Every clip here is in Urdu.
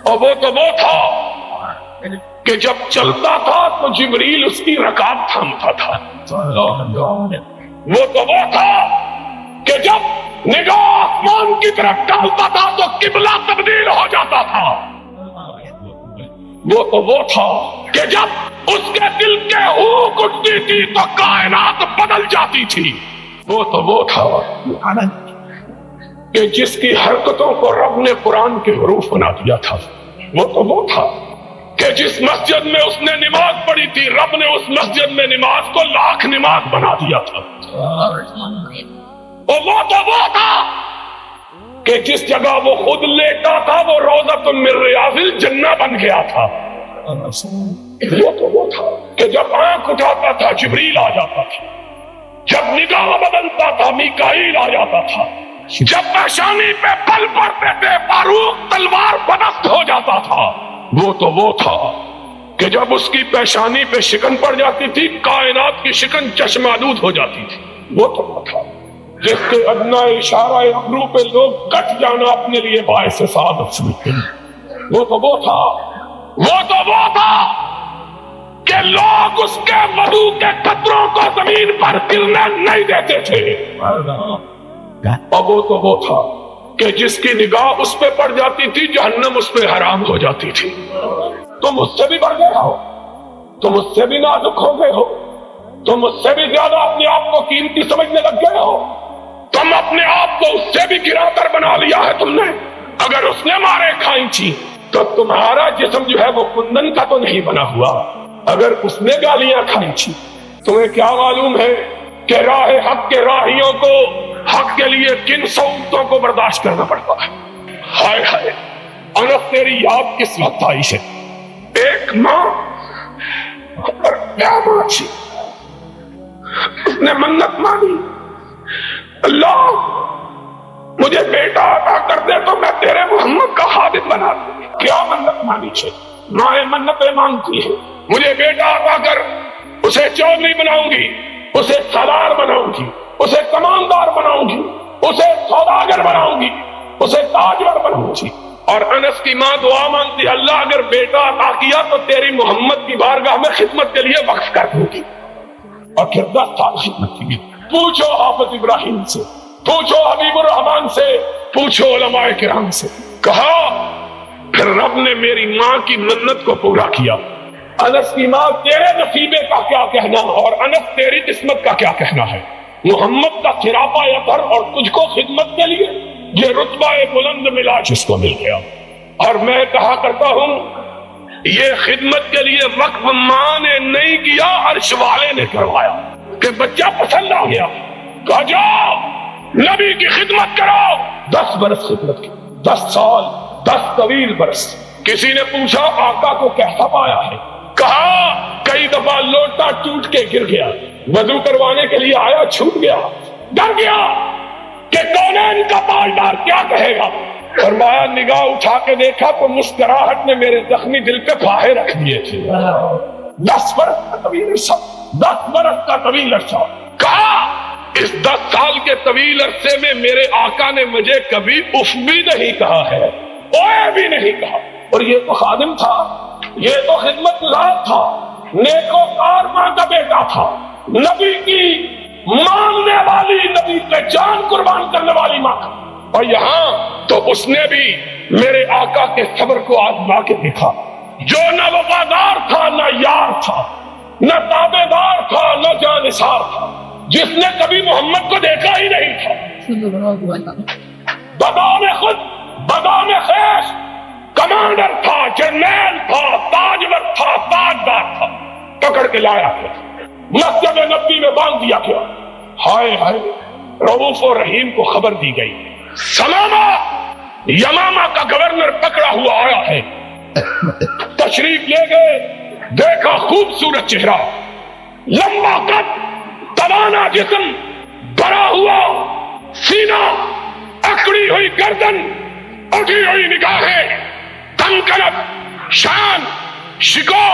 اور وہ تو وہ تھا کہ جب چلتا تھا تو جبریل اس کی رکاب تھامتا تھا. وہ تو وہ تھا کہ جب نگاہ آسمان کی طرف ڈالتا تھا تو قبلہ تبدیل ہو جاتا تھا. وہ تو وہ تھا کہ جب اس کے دل کے ہوک اٹھتی تھی تو کائنات بدل جاتی تھی. وہ تو وہ تھا کہ جس کی حرکتوں کو رب نے قرآن کے حروف بنا دیا تھا. وہ تو وہ تھا کہ جس مسجد میں اس نے نماز پڑھی تھی رب نے اس مسجد میں نماز کو 1,00,000 نماز بنا دیا تھا. اور وہ تو وہ تھا کہ جس جگہ وہ خود لیٹا تھا وہ روضۃ من ریاض الجنہ بن گیا تھا. وہ تو وہ تھا کہ جب آنکھ اٹھاتا تھا جبریل آ جاتا تھا, جب نگاہ بدلتا تھا میکائیل آ جاتا تھا, جب پیشانی پہ پل پڑتے تھے فاروق تلوار بدست ہو جاتا تھا. وہ تو وہ تھا کہ جب اس کی پیشانی پہ شکن پڑ جاتی تھی کائنات کی شکن چشمالود ہو جاتی تھی. وہ تو وہ تھا جس کے ادنا اشارہ ابرو پہ لوگ کٹ جانا اپنے لیے باعث سعادت سمجھتے ہیں. وہ تو وہ تھا, وہ تو وہ تھا کہ لوگ اس کے وضو کے قطروں کو زمین پر گرنے نہیں دیتے تھے. اور وہ تو وہ تھا کہ جس کی نگاہ اس پہ پڑ جاتی تھی جہنم اس پہ حرام ہو جاتی تھی. تم اس سے بھی بڑھ گئے ہو, تم اس سے بھی نازک ہو گئے ہو, تم اس سے بھی زیادہ اپنے آپ کو قیمتی سمجھنے لگ گئے ہو, تم اپنے آپ کو اس سے بھی گرا کر بنا لیا ہے تم نے. اگر اس نے مارے کھائی تھی تو تمہارا جسم جو ہے وہ کندن کا تو نہیں بنا ہوا. اگر اس نے گالیاں کھائی تھی تمہیں کیا معلوم ہے کہ راہ حق کے راہیوں کو حق کے لیے کن صعوبتوں کو برداشت کرنا پڑتا ہے. ہائے ہائے انس تیری یاد کس وقت آئی ہے. ایک ماں اور کیا ماں تھی, اس نے منت مانی اللہ مجھے بیٹا عطا کر دے تو میں تیرے محمد کا خادم بنا دوں. کیا منت مانی ہے, ماں منتیں مانگتی ہے مجھے بیٹا عطا کر, اسے چودھری بناؤں گی, اسے سالار بناؤں گی, اسے کماندار بناؤں گی, اسے سوداگر بناؤں گی, اسے تاجور بناؤں گی. اور انس کی ماں دعا مانگتی اللہ اگر بیٹا عطا کیا تو تیری محمد کی بارگاہ میں خدمت کے لیے وقف کر دوں گی. اور پھر 10 سال خدمت کی. پوچھو حافظ ابراہیم سے, پوچھو حبیب الرحمان سے, پوچھو علماء کرام سے. کہا پھر رب نے میری ماں کی منت کو پورا کیا. انس کی ماں تیرے نصیبے کا کیا کہنا اور انس تیری قسمت کا کیا کہنا ہے. محمد کا سراپا اثر اور تجھ کو خدمت کے لیے یہ رتبہ بلند ملا جس کو مل گیا. اور میں کہا کرتا ہوں یہ خدمت کے لیے وقف ماں نے نہیں کیا عرش والے نے کروایا کہ بچہ پسند آ گیا کہا جاؤ نبی کی خدمت کرو. 10 برس خدمت کی, 10 سال, 10 طویل برس. کسی نے پوچھا آقا کو کیسا پایا ہے, کہا کئی دفعہ لوٹا ٹوٹ کے گر گیا, وضو کروانے کے لیے آیا چھوٹ گیا, ڈر گیا کہ کونین کا پالدار کیا کہے گا. فرمایا نگاہ اٹھا کے دیکھا تو مسکراہٹ نے میرے زخمی دل پہ پھاہے رکھ دیے تھے. 10 برس کا طویل عرصہ, 10 برس کا طویل عرصہ. کہا اس 10 سال کے طویل عرصے میں میرے آقا نے مجھے کبھی اف بھی نہیں کہا ہے, اوے بھی نہیں کہا. اور یہ تو خادم تھا, یہ تو خدمت گزار تھا, نیکوکار ماں کا بیٹا تھا, نبی کی ماننے والی, نبی پہ جان قربان کرنے والی ماں کا. اور یہاں تو اس نے بھی میرے آقا کے صبر کو آزما کے دیکھا. جو نہ وفادار تھا, نہ یار تھا, نہ تابع دار تھا, نہ جانثار تھا, جس نے کبھی محمد کو دیکھا ہی نہیں تھا. بدان خود, بدان خیش کمانڈر تھا, جرنیل تھا, تاجور تھا, تاجدار تھا. پکڑ کے لایا گیا, مسجد نبی میں باندھ دیا گیا. ہائے ہائے رؤوف و رحیم کو خبر دی گئی سمامہ یمامہ کا گورنر پکڑا ہوا آیا ہے. تشریف لے گئے, دیکھا خوبصورت چہرہ, لمبا قد, توانا جسم, بڑا ہوا سینہ, اکڑی ہوئی گردن, اٹھی ہوئی نگاہیں, تنکرت, شان, شکو,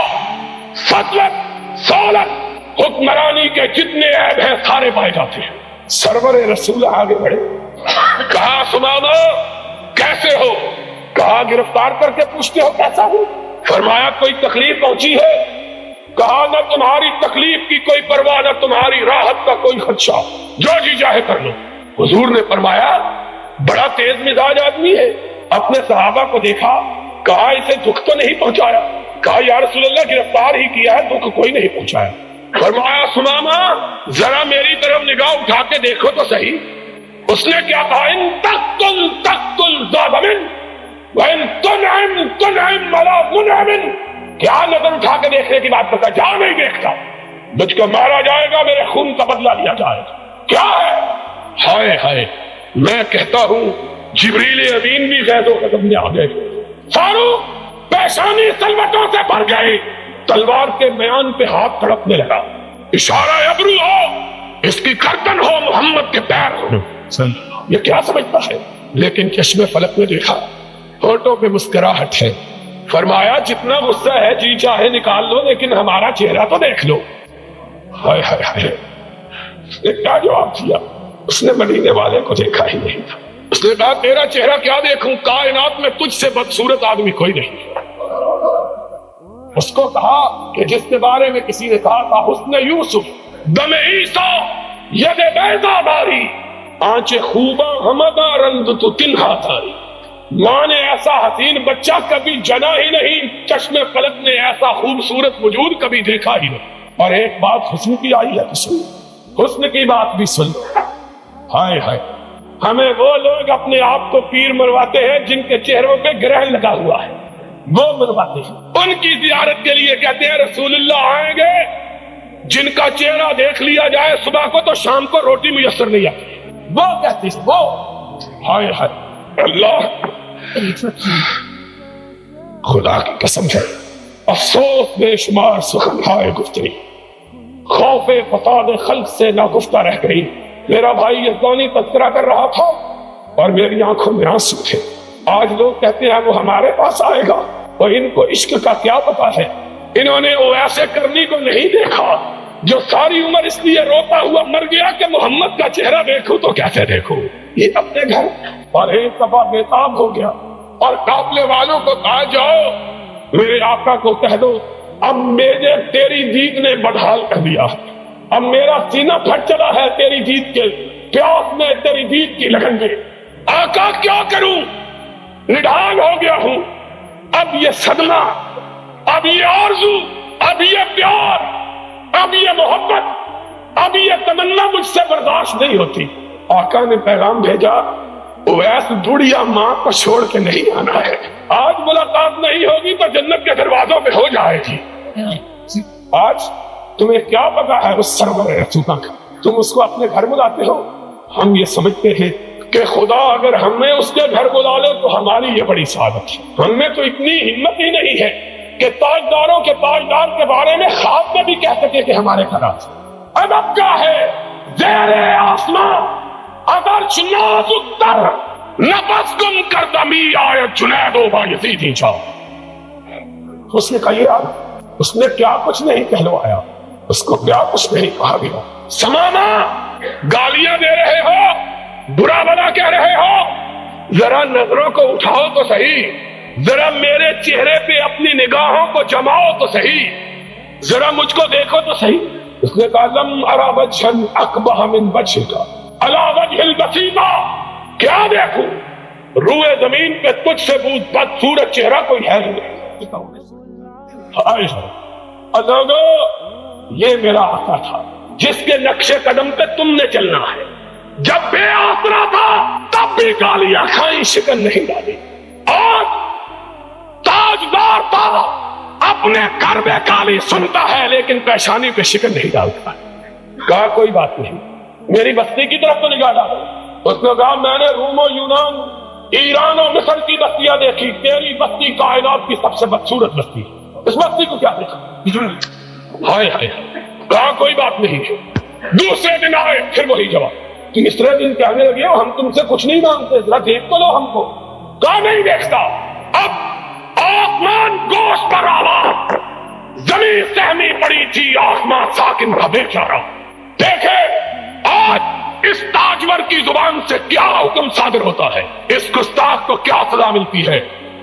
سطوت, سولت, حکمرانی کے جتنے عیب ہیں سارے پائے جاتے ہیں. سرور رسول آگے بڑھے, کہا سمامہ کیسے ہو, کہا گرفتار کر کے پوچھتے ہو کیسا ہوں؟ فرمایا کوئی تکلیف پہنچی ہے؟ کہا نہ تمہاری تکلیف کی کوئی پرواہ نہ تمہاری راحت کا کوئی خدشہ، جو جی چاہے کر لو۔ حضور نے فرمایا بڑا تیز مزاج آدمی ہے، اپنے صحابہ کو دیکھا، کہا اسے دکھ تو نہیں پہنچایا؟ کہا یا رسول اللہ گرفتار ہی کیا ہے، دکھ کوئی نہیں پہنچایا۔ فرمایا سمامہ ذرا میری طرف نگاہ اٹھا کے دیکھو تو صحیح۔ اس نے کیا کہا؟ ان تقتل تقتل ذا دمن وان تنعم تنعم ولا منعم۔ کیا نظر اٹھا کے دیکھنے کی بات کرتا؟ جا نہیں دیکھتا، مجھ کو مارا جائے گا، میرے خون کا بدلہ لیا جائے گا۔ کیا ہے؟ ہائے ہائے، میں کہتا ہوں جبریل امین بھی غیظ و غضب میں آ گئے۔ فاروق پیشانی تلوٹوں سے بھر گئی، تلوار کے میان پہ ہاتھ تڑپنے لگا۔ اشارہ ابرو ہو، اس کی گردن ہو، محمد کے پیر ہو۔ یہ کیا سمجھتا ہے؟ لیکن چشم فلک نے دیکھا، ہونٹوں پہ مسکراہٹ ہے۔ فرمایا جتنا غصہ ہے جی چاہے نکال لو، لیکن ہمارا چہرہ تو دیکھ لو۔ ہائے ہائے ہائے، اس نے کیا جواب دیا؟ اس نے مدینے والے کو دیکھا ہی نہیں تھا۔ اس نے کہا تیرا چہرہ کیا دیکھوں، کائنات میں تجھ سے بدصورت آدمی کوئی نہیں۔ اس کو کہا کہ جس کے بارے میں کسی نے کہا تھا حسن یوسف دم عیسیٰ ید بیضا داری آنچ خوباں ہمدا رند تو تنہا تاری۔ ماں نے ایسا حسین بچہ کبھی جنا ہی نہیں، چشم فلک نے ایسا خوبصورت وجود کبھی دیکھا ہی نہیں۔ اور ایک بات حسن کی آئی ہے تو سن، حسن کی بات بھی سن۔ ہائے ہائے، ہمیں وہ لوگ اپنے آپ کو پیر مرواتے ہیں جن کے چہروں پہ گرہن لگا ہوا ہے، وہ مرواتے ہیں۔ ان کی زیارت کے لیے کہتے ہیں رسول اللہ آئیں گے، جن کا چہرہ دیکھ لیا جائے صبح کو تو شام کو روٹی میسر نہیں آتی، وہ کہتے ہیں وہ۔ ہائے ہائے، اللہ خدا کی قسم ہے، افسوس بے شمار سخنہائے گفتگی خوف فساد خلق سے ناگفتہ رہ گئی۔ میرا بھائی یزدانی تذکرہ کر رہا تھا اور میری آنکھوں میں آنسو تھے۔ آج لوگ کہتے ہیں وہ ہمارے پاس آئے گا، اور ان کو عشق کا کیا پتا ہے؟ انہوں نے وہ ایسے کرنی کو نہیں دیکھا جو ساری عمر اس لیے روتا ہوا مر گیا کہ محمد کا چہرہ دیکھوں تو کیسے دیکھوں۔ یہ اپنے گھر اور ایک دفعہ بےتاب ہو گیا اور قافلے والوں کو کہا جاؤ میرے آقا کو کہہ دو اب میرے تیری دید نے بدحال کر دیا، اب میرا سینہ پھٹ چلا ہے تیری دید کے پیاس میں، تیری دید کی لگن میں۔ آقا کیا کروں، نڈھال ہو گیا ہوں، اب یہ صدمہ، اب یہ آرزو، اب یہ پیار، اب یہ محبت، اب یہ تمنا مجھ سے برداشت نہیں ہوتی۔ آقا نے پیغام بھیجا اویس دھڑیا ماں کو چھوڑ کے نہیں آنا ہے، آج ملاقات نہیں ہوگی تو جنت کے دروازوں پہ ہو جائے گی۔ آج تمہیں کیا پتا ہے اس سرور رسولہ کا، تم اس کو اپنے گھر بلاتے ہو۔ ہم یہ سمجھتے ہیں کہ خدا اگر ہمیں اس کے گھر بلا لے تو ہماری یہ بڑی سعادت ہے۔ ہم میں تو اتنی ہمت ہی نہیں ہے کہ تاجداروں کے تاجدار کے بارے میں خواب میں بھی کہہ سکے کہ ہمارے گھر آ جائے۔ ادب کیا ہے زیر آسمان اگر نازک تر نفس گم کر دمی آیت جنید و بایزید ہی جاؤ۔ اس نے کہا یار، اس نے کیا کچھ نہیں کہلوایا، اس کو کیا کچھ نہیں کہا گیا۔ سماما گالیاں دے رہے ہو، برا بلا کہہ رہے ہو، ذرا نظروں کو اٹھاؤ تو صحیح، ذرا میرے چہرے پہ اپنی نگاہوں کو جماؤ تو صحیح، ذرا مجھ کو دیکھو تو صحیح۔ اس نے کہا لم ارا وجھن اقبح من وجھک علی وجہ البسیطہ، کیا دیکھوں، روئے زمین پہ تجھ سے بدصورت چہرہ کوئی ہے نہیں۔ لوگو یہ میرا آقا تھا جس کے نقش قدم پہ تم نے چلنا ہے۔ جب بے آسرا تھا تب بھی گالیاں کھائیں، شکن نہیں ڈالی۔ آج تاجدار تھا، اپنے گھر میں گالی سنتا ہے لیکن پیشانی پہ شکن نہیں ڈالتا۔ کہا کوئی بات نہیں، میری بستی کی طرف تو نگاہ ڈالو۔ اس نے کہا میں نے روم و یونان، ایران و مصر کی بستیاں دیکھی، تیری بستی کائنات کی سب سے بدصورت بستی، اس بستی کو کیا دیکھا؟ ہائے ہائے، کہا کوئی بات نہیں۔ دوسرے دن آئے پھر وہی جواب، تیسرے دن کہنے لگے ہم تم سے کچھ نہیں مانگتے، ذرا دیکھ تو لو ہم کو۔ کہا نہیں دیکھتا۔ اب آسمان گوشت پر آوا، زمین سہمی پڑی تھی، آسمان ساکن کا بیچارہ۔ دیکھے آج اس تاجور کی زبان سے کیا حکم صادر ہوتا ہے، اس گستاخ کو کیا سزا ملتی ہے۔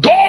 2